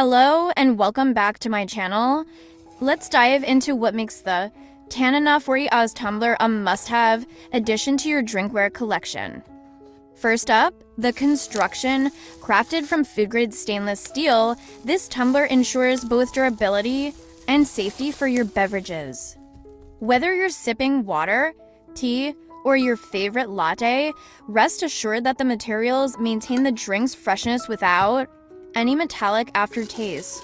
Hello and welcome back to my channel. Let's dive into what makes the TANANA Tumbler a must-have addition to your drinkware collection. First up, the construction. Crafted from food-grade stainless steel, this tumbler ensures both durability and safety for your beverages. Whether you're sipping water, tea, or your favorite latte, rest assured that the materials maintain the drink's freshness without any metallic aftertaste.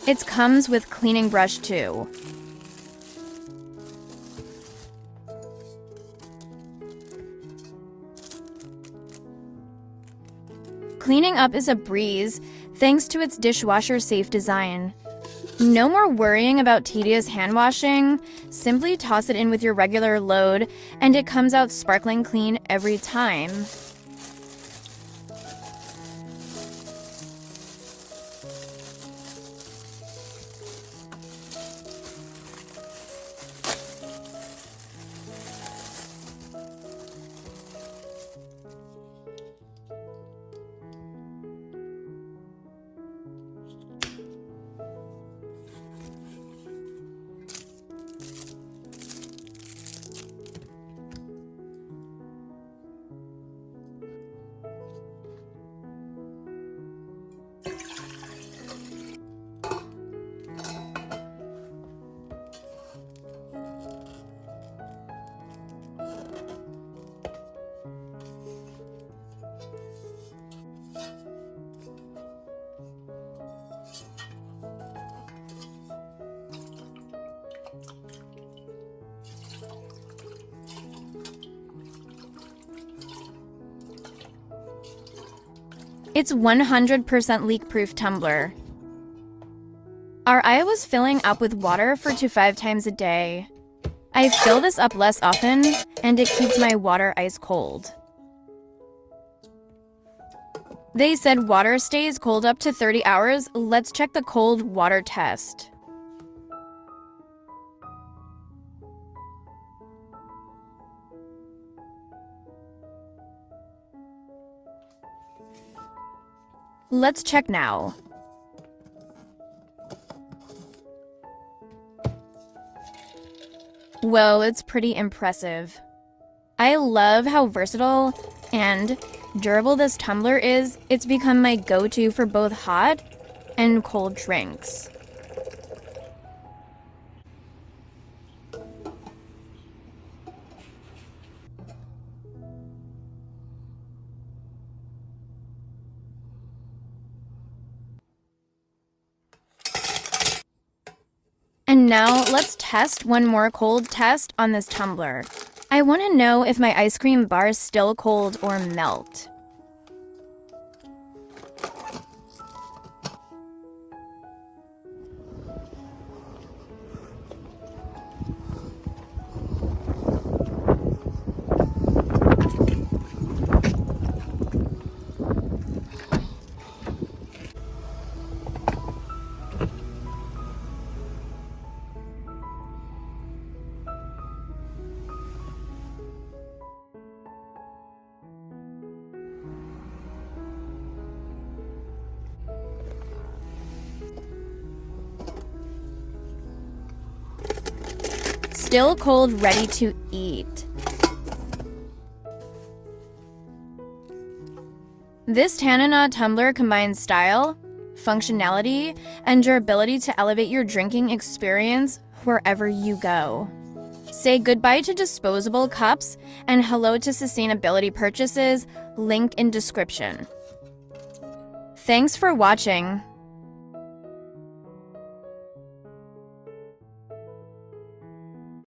It comes with cleaning brush too. Cleaning up is a breeze thanks to its dishwasher-safe design. No more worrying about tedious hand washing. Simply toss it in with your regular load and it comes out sparkling clean every time. It's 100% leak-proof tumbler. Our eye was filling up with water 4 to 5 times a day. I fill this up less often, and it keeps my water ice cold. They said water stays cold up to 30 hours. Let's check the cold water test. Let's check now. Well, it's pretty impressive. I love how versatile and durable this tumbler is. It's become my go-to for both hot and cold drinks. And now let's test one more cold test on this tumbler. I want to know if my ice cream bar is still cold or melt. Still cold, ready to eat. This TANANA tumbler combines style, functionality, and durability to elevate your drinking experience wherever you go. Say goodbye to disposable cups and hello to sustainability purchases. Link in description. Thanks for watching.